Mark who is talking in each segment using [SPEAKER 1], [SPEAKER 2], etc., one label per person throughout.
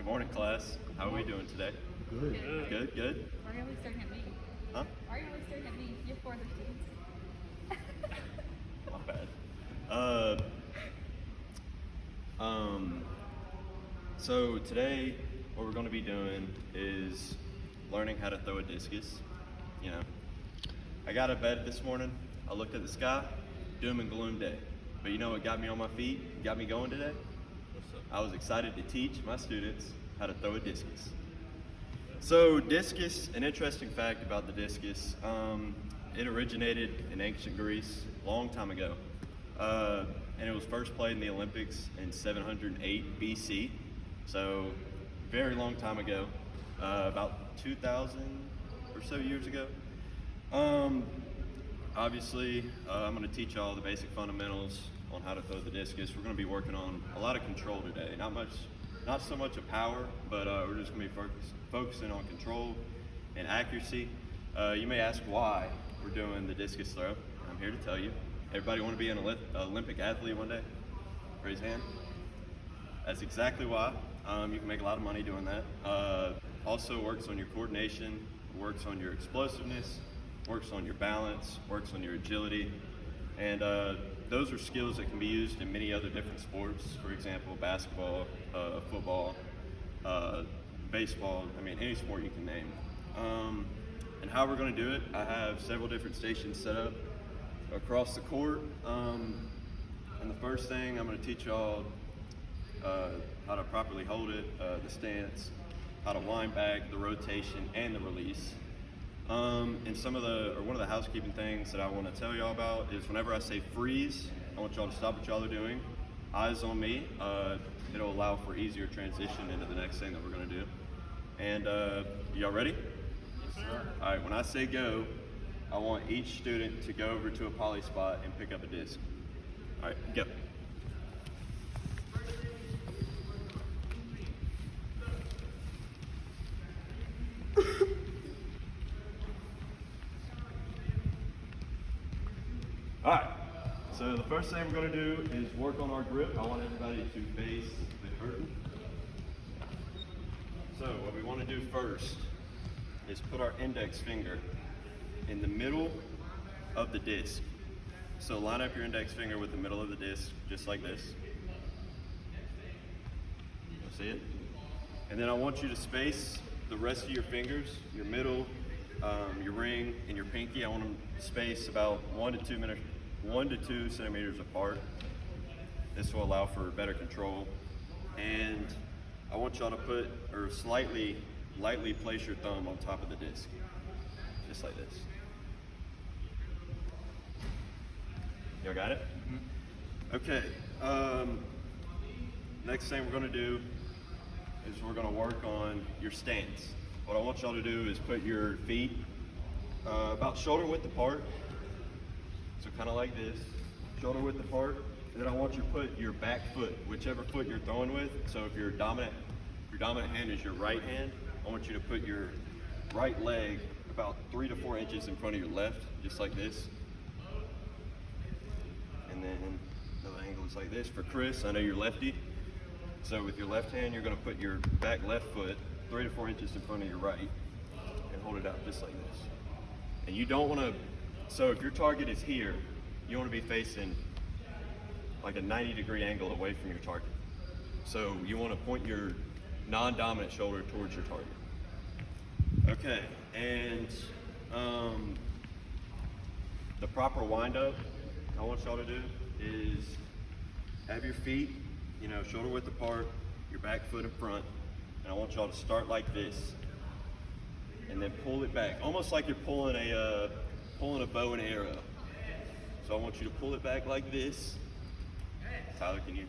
[SPEAKER 1] Morning, class. How are we doing today?
[SPEAKER 2] Good.
[SPEAKER 1] Good, good.
[SPEAKER 3] Why are you always staring at me?
[SPEAKER 1] Huh?
[SPEAKER 3] Why are you always staring at me? You have four other students.
[SPEAKER 1] Not bad. Uh, um, so today, what we're going to be doing is learning how to throw a discus. You know, I got out of bed this morning. I looked at the sky, doom and gloom day. But you know what got me on my feet, got me going today?
[SPEAKER 2] What's up?
[SPEAKER 1] I was excited to teach my students how to throw a discus. So discus, an interesting fact about the discus, it originated in ancient Greece a long time ago. And it was first played in the Olympics in 708 BC. So very long time ago, about 2,000 or so years ago. Obviously, I'm going to teach y'all the basic fundamentals on how to throw the discus. We're going to be working on a lot of control today. Not so much of power, but we're just going to be focusing on control and accuracy. You may ask why we're doing the discus throw. I'm here to tell you. Everybody want to be an Olympic athlete one day? Raise your hand. That's exactly why. You can make a lot of money doing that. Also works on your coordination, works on your explosiveness, works on your balance, works on your agility, and those are skills that can be used in many other different sports. For example, basketball, football, baseball, any sport you can name. And how we're going to do it, I have several different stations set up across the court. And the first thing I'm going to teach y'all how to properly hold it, the stance, how to wind back, the rotation, and the release. And one of the housekeeping things that I want to tell y'all about is whenever I say freeze, I want y'all to stop what y'all are doing. Eyes on me. It'll allow for easier transition into the next thing that we're going to do. And y'all ready?
[SPEAKER 2] Yes, sir.
[SPEAKER 1] All right, when I say go, I want each student to go over to a poly spot and pick up a disc. All right, go. All right, so the first thing we're going to do is work on our grip. I want everybody to face the curtain. So what we want to do first is put our index finger in the middle of the disc. So line up your index finger with the middle of the disc, just like this. You'll see it? And then I want you to space the rest of your fingers, your middle, your ring, and your pinky. I want them spaced about 1 to 2 centimeters apart. This will allow for better control. And I want y'all to lightly place your thumb on top of the disc, just like this. Y'all got it? Mm-hmm. Okay. Next thing we're going to do is we're going to work on your stance. What I want y'all to do is put your feet about shoulder width apart. So kind of like this, shoulder width apart. And then I want you to put your back foot, whichever foot you're throwing with. So if your dominant hand is your right hand, I want you to put your right leg about 3 to 4 inches in front of your left, just like this. And then another angle is like this. For Chris, I know you're lefty. So with your left hand, you're going to put your back left foot 3 to 4 inches in front of your right and hold it out just like this. And you don't want to, so if your target is here, you want to be facing like a 90-degree angle away from your target. So you want to point your non-dominant shoulder towards your target. Okay, and the proper wind-up I want y'all to do is have your feet, shoulder width apart, your back foot in front, and I want y'all to start like this, and then pull it back, almost like you're pulling a bow and arrow. So I want you to pull it back like this. Tyler, can you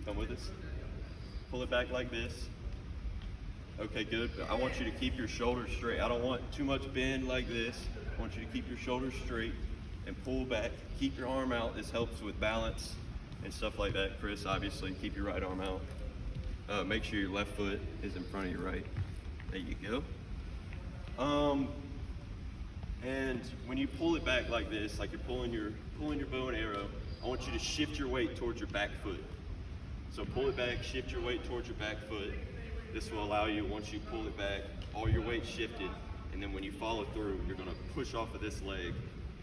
[SPEAKER 1] come with us? Pull it back like this. Okay, good. I want you to keep your shoulders straight. I don't want too much bend like this. I want you to keep your shoulders straight and pull back. Keep your arm out. This helps with balance and stuff like that. Chris, obviously, keep your right arm out. Make sure your left foot is in front of your right. There you go. And when you pull it back like this, like you're pulling your bow and arrow, I want you to shift your weight towards your back foot. So pull it back, shift your weight towards your back foot. This will allow you, once you pull it back, all your weight shifted, and then when you follow through, you're gonna push off of this leg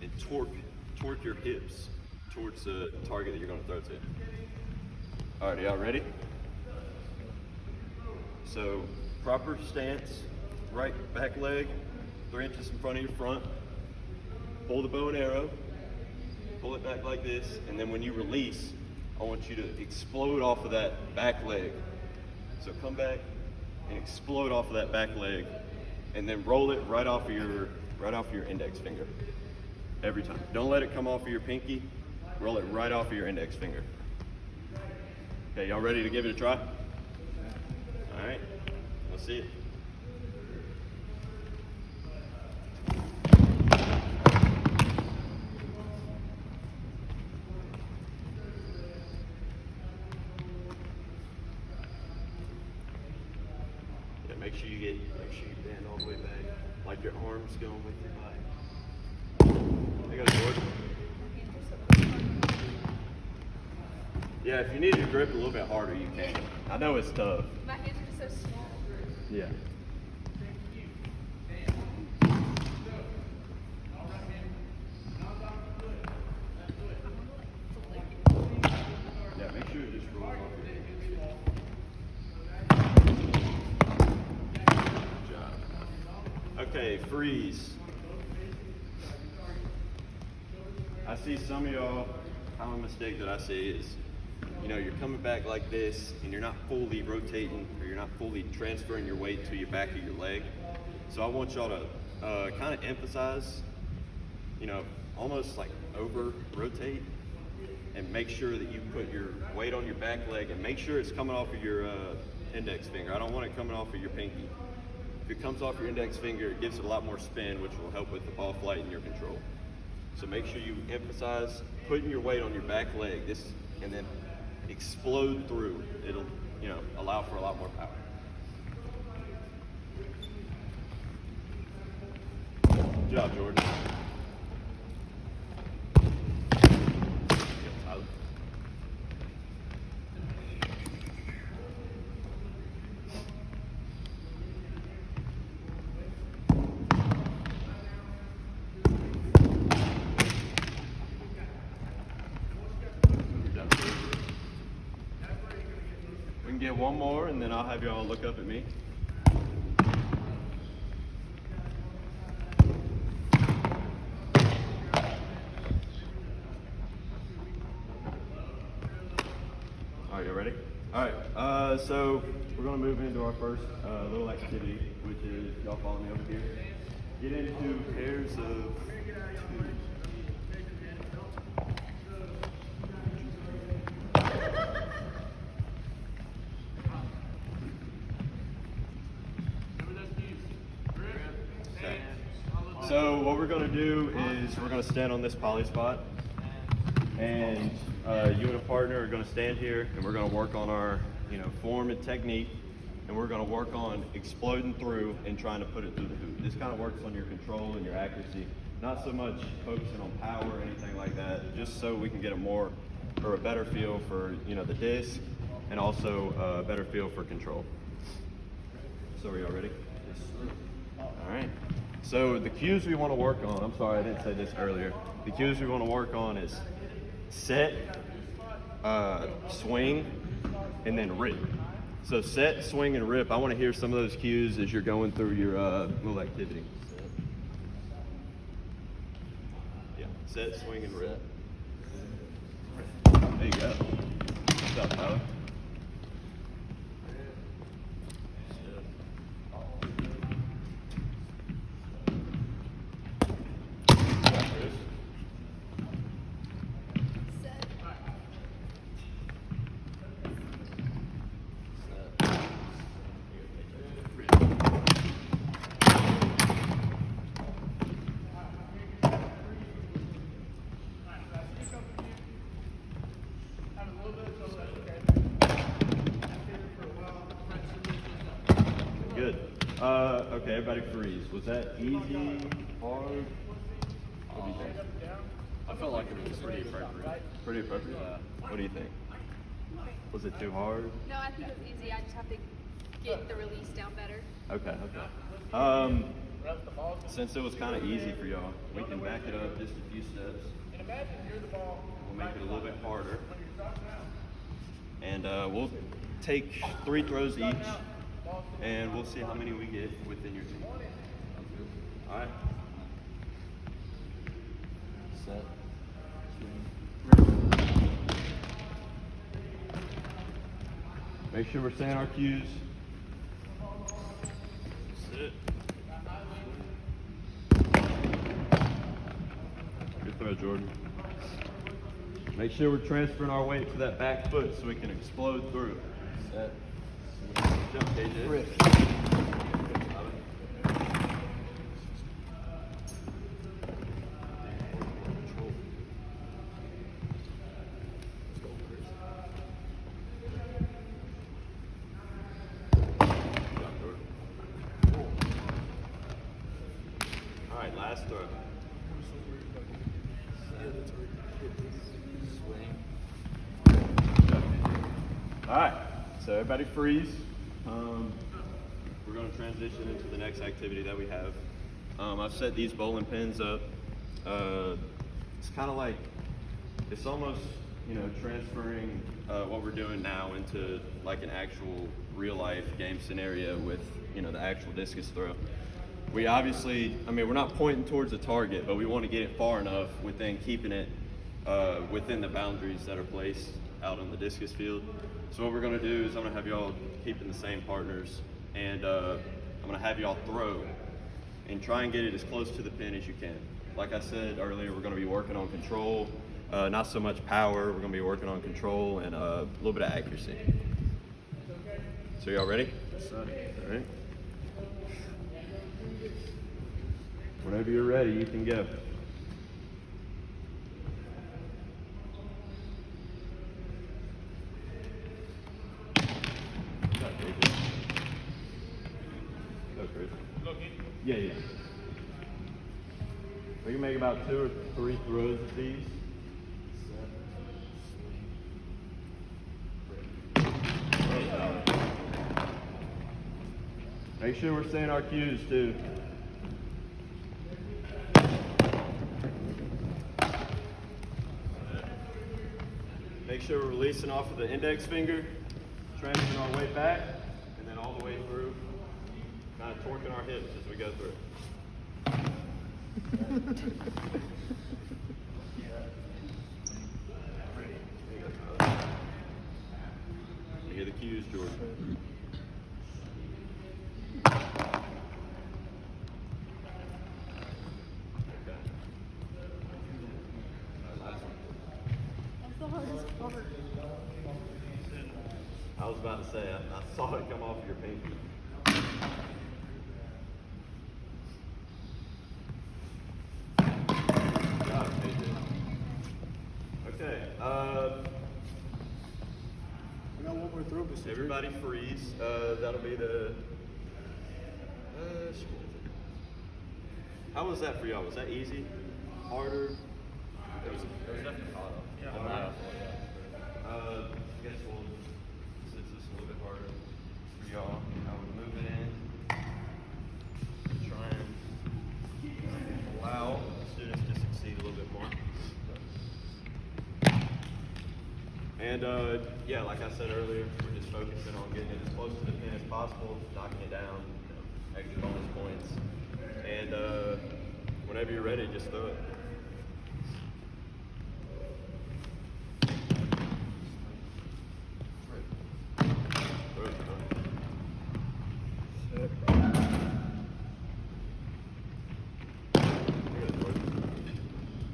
[SPEAKER 1] and torque your hips towards the target that you're gonna throw to. All right, y'all ready? So, proper stance, right back leg, 3 inches in front of your front. Pull the bow and arrow, pull it back like this, and then when you release, I want you to explode off of that back leg. So come back and explode off of that back leg, and then roll it right off of your index finger. Every time. Don't let it come off of your pinky. Roll it right off of your index finger. Okay, y'all ready to give it a try? All right, let's see it. Yeah, make sure you bend all the way back, like your arms going with your body. There you go, Jordan. Yeah, if you need to grip a little bit harder, you can. I know it's tough.
[SPEAKER 3] My hands are just so small.
[SPEAKER 1] Yeah. Yeah, make sure it just rolls off your hands. Good job. Okay, freeze. I see some of y'all, common mistake that I see is, you're coming back like this and you're not fully rotating, or you're not fully transferring your weight to your back of your leg. So I want y'all to kind of emphasize, almost like over rotate, and make sure that you put your weight on your back leg, and make sure it's coming off of your index finger. I don't want it coming off of your pinky. If it comes off your index finger, it gives it a lot more spin, which will help with the ball flight and your control. So make sure you emphasize putting your weight on your back leg, and then explode through. It'll, allow for a lot more power. Good job, Jordan. Yep, Tyler. We can get one more, and then I'll have y'all look up at me. All right, you ready? All right, so we're gonna move into our first little activity, which is, y'all follow me over here. Get into pairs of two. So what we're going to do is we're going to stand on this poly spot, and you and a partner are going to stand here, and we're going to work on our form and technique, and we're going to work on exploding through and trying to put it through the hoop. This kind of works on your control and your accuracy, not so much focusing on power or anything like that, just so we can get a better feel for the disc, and also a better feel for control. So are y'all ready? Yes, sir. All right. So the cues we want to work on, I'm sorry I didn't say this earlier. The cues we want to work on is set, swing, and then rip. So set, swing, and rip. I want to hear some of those cues as you're going through your little activity. Yeah, set, swing, and rip. There you go. Good job, Tyler. Good. Okay, everybody freeze. Was that easy, hard? What do you think?
[SPEAKER 2] I felt like it was pretty appropriate.
[SPEAKER 1] Pretty appropriate? What do you think? Was it too hard?
[SPEAKER 3] No, I think it was easy. I just have to get the release down better.
[SPEAKER 1] Okay. Since it was kind of easy for y'all, we can back it up just a few steps. We'll make it a little bit harder. And we'll take 3 throws each, and we'll see how many we get within your team. All right.
[SPEAKER 2] Set.
[SPEAKER 1] Make sure we're saying our cues. Sit. Good throw, Jordan. Make sure we're transferring our weight to that back foot so we can explode through.
[SPEAKER 2] Set.
[SPEAKER 1] Jump, KJ.
[SPEAKER 2] Rip.
[SPEAKER 1] All right, last throw. All right, so everybody freeze. We're going to transition into the next activity that we have. I've set these bowling pins up. It's kind of like, it's almost, transferring what we're doing now into like an actual real life game scenario with, the actual discus throw. We obviously, we're not pointing towards the target, but we want to get it far enough within keeping it within the boundaries that are placed out on the discus field. So what we're going to do is I'm going to have y'all keeping the same partners, and I'm going to have y'all throw and try and get it as close to the pin as you can. Like I said earlier, we're going to be working on control, not so much power. We're going to be working on control and a little bit of accuracy. So y'all ready?
[SPEAKER 2] Yes, sir.
[SPEAKER 1] All right. Whenever you're ready, you can go. Go, Chris. Yeah. We can make about 2 or 3 throws of these. Make sure we're saying our cues too. Make sure we're releasing off of the index finger, transferring our weight back, and then all the way through, kind of torquing our hips as we go through. You hear the cues, Jordan.
[SPEAKER 3] That's the hardest part.
[SPEAKER 1] I was about to say, I saw it come off your pinky. Good job, KJ. Okay,
[SPEAKER 2] We got one more throw.
[SPEAKER 1] everybody freeze. That'll be the. How was that for y'all? Was that easy? Harder?
[SPEAKER 2] It was definitely hot. Yeah,
[SPEAKER 1] Alright. I guess we'll, since this is a little bit harder for y'all, I would move it in. Try and allow students to succeed a little bit more. And yeah, like I said earlier, we're just focusing on getting it as close to the pin as possible, knocking it down, extra bonus points. And whenever you're ready, just throw it. Throw it,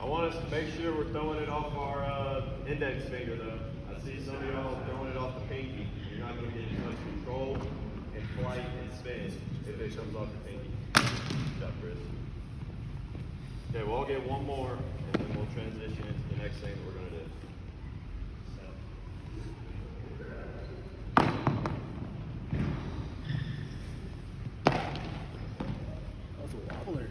[SPEAKER 1] I want us to make sure we're throwing it off our index finger though. I see some of y'all throwing it off the pinky. You're not going to get as much control and flight and spin if it comes off your pinky. Good job, Chris. Okay, we'll all get one more and then we'll transition into the next thing that we're going to do.
[SPEAKER 2] That was a wobbler.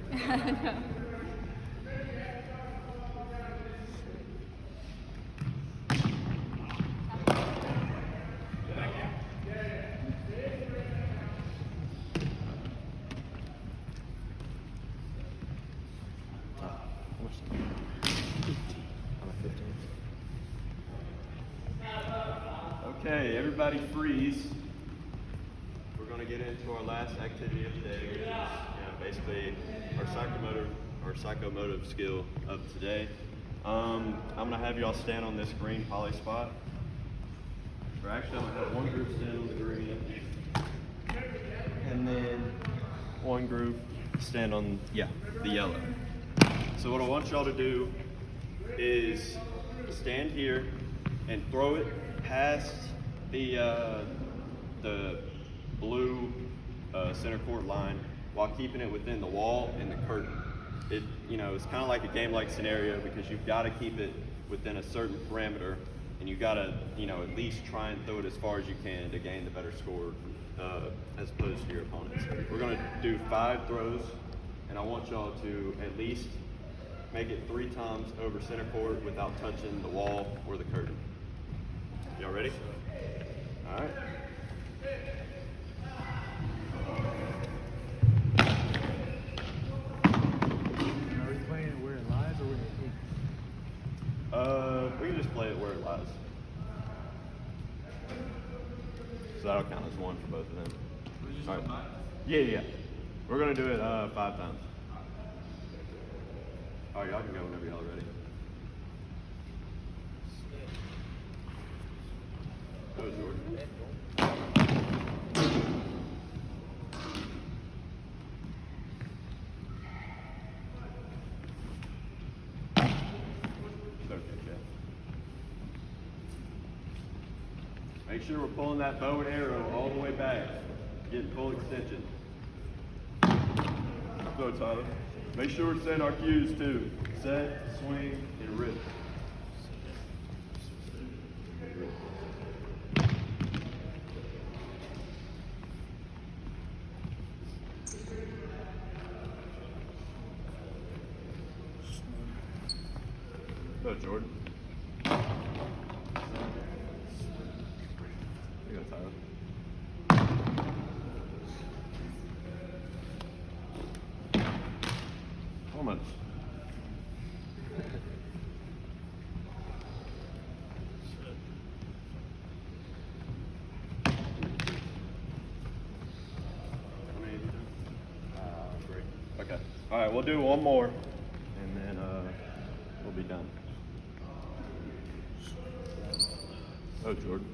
[SPEAKER 1] Okay, everybody freeze. We're gonna get into our last activity of the day, which is basically our psychomotive skill of today. I'm gonna have y'all stand on this green poly spot. Or actually, I'm gonna have one group stand on the green, and then one group stand on the yellow. So what I want y'all to do is stand here and throw it past the blue center court line while keeping it within the wall and the curtain. It's kind of like a game-like scenario because you've got to keep it within a certain parameter, and you got to at least try and throw it as far as you can to gain the better score as opposed to your opponents. We're going to do 5 throws, and I want y'all to at least make it 3 times over center court without touching the wall or the curtain. Y'all ready? All right.
[SPEAKER 2] Are we playing it where it lies or where it is?
[SPEAKER 1] We can just play it where it lies. So that'll count as 1 for both of them. All right. Yeah. We're gonna do it 5 times. All right, y'all can go whenever y'all are ready. That was Jordan. Okay, Jeff. Make sure we're pulling that bow and arrow all the way back. Getting full extension. Go, Tyler. Make sure we're setting our cues too. Set, swing, and rip. Go, Jordan. You go, Tyler. Almost. Great. Okay. All right, we'll do one more, and then we'll be done. Oh, Jordan.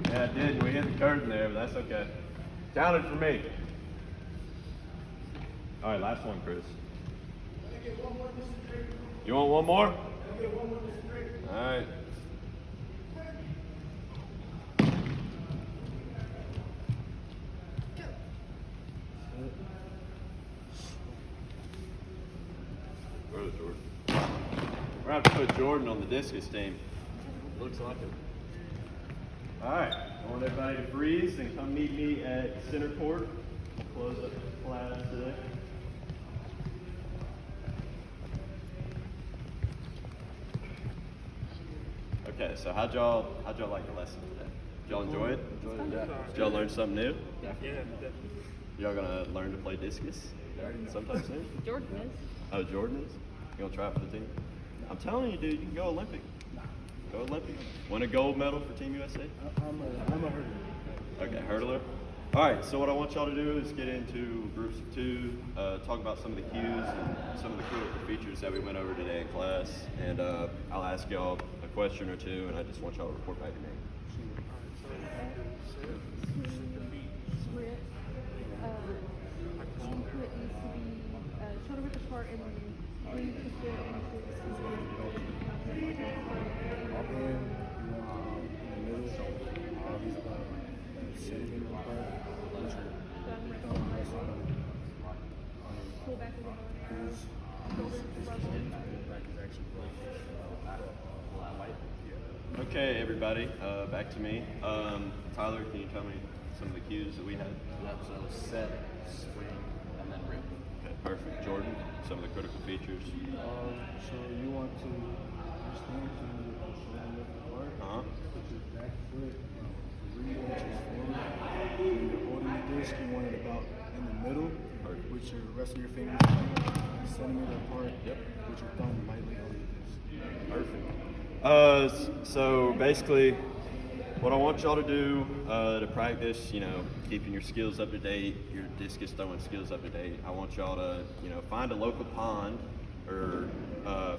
[SPEAKER 1] Yeah, it did. We hit the curtain there, but that's okay. Counted for me. All right, last one, Chris. You want one more? All right. Where's Jordan? We're going to have to put Jordan on the discus team. Looks like it. All right, I want everybody to freeze and come meet me at center court. We'll close up the class today. Okay, so how'd y'all like the lesson today? Did y'all enjoy it? Did y'all learn something new?
[SPEAKER 2] Yeah, definitely.
[SPEAKER 1] Y'all gonna learn to play discus sometime soon?
[SPEAKER 3] Jordan is.
[SPEAKER 1] Oh, Jordan is? You gonna try out for the team? I'm telling you, dude, you can go Olympic. Go Olympic. Win a gold medal for Team USA?
[SPEAKER 2] I'm a hurdler.
[SPEAKER 1] Okay, hurdler. All right, so what I want y'all to do is get into groups of 2, talk about some of the cues and some of the critical features that we went over today in class, and I'll ask y'all a question or 2, and I just want y'all to report back to me.
[SPEAKER 3] Shoulder width apart and bring the foot into
[SPEAKER 2] Up in, in the middle, sitting apart,
[SPEAKER 3] pull back a little more.
[SPEAKER 1] Okay, everybody, back to me. Tyler, can you tell me some of the cues that we had?
[SPEAKER 2] Yep, so set, swing, and then rip.
[SPEAKER 1] Okay, perfect. Jordan, some of the critical features.
[SPEAKER 2] So you want to stand to lift apart, put your back foot 3 inches forward, and you're holding the disc, you want it about in the middle,
[SPEAKER 1] Perfect.
[SPEAKER 2] with your rest of your fingers centimeter apart.
[SPEAKER 1] Yep.
[SPEAKER 2] With your thumb lightly on the disc.
[SPEAKER 1] Perfect. So basically, what I want y'all to do to practice, keeping your skills up to date, your discus throwing skills up to date, I want y'all to, find a local pond or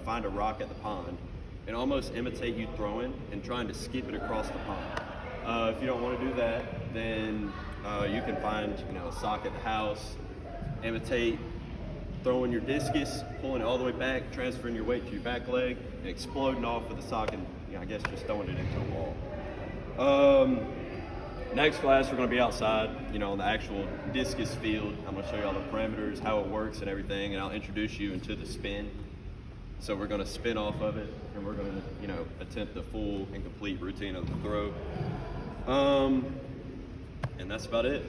[SPEAKER 1] find a rock at the pond and almost imitate you throwing and trying to skip it across the pond. If you don't want to do that, then you can find, a sock at the house, imitate throwing your discus, pulling it all the way back, transferring your weight to your back leg, and exploding off with the sock and, I guess just throwing it into a wall. Next class, we're going to be outside, on the actual discus field. I'm going to show you all the parameters, how it works and everything, and I'll introduce you into the spin. So we're going to spin off of it, and we're going to, attempt the full and complete routine of the throw. And that's about it.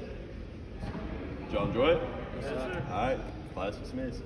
[SPEAKER 1] Did y'all enjoy it?
[SPEAKER 2] Yes, sir.
[SPEAKER 1] All right, class dismissed.